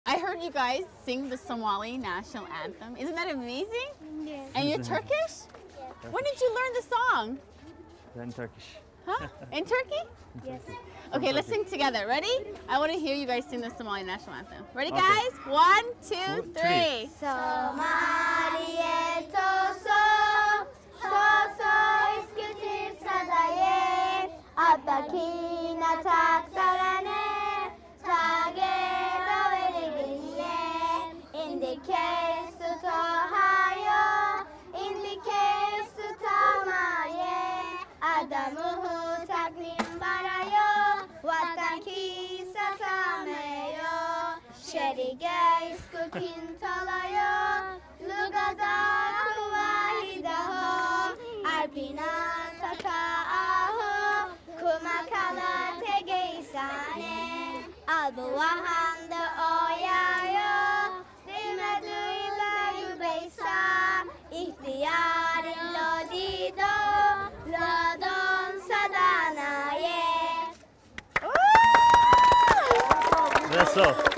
I heard you guys sing the Somali National Anthem. Isn't that amazing? Yes. And you're Turkish? Yes. When did you learn the song? I'm Turkish. Huh? In Turkey? Yes. Okay, let's sing together. Ready? I want to hear you guys sing the Somali National Anthem. Ready, Okay. guys? 1, 2, 3. Somaliye toso, toso iskutir sadaye, abakina taktarane, tagero veregine, indike sutohayo, indike sutamaye, adamuhu taklim barayo, watan ki satameyo, şerige iskutin talayo, lugada kuvahidaho, alpina takaaho, kumakala tegeisane, albuahanda oyayo, dimeduyla gübeysa, ihtiyari lodido, lodon sadanaye. That's all.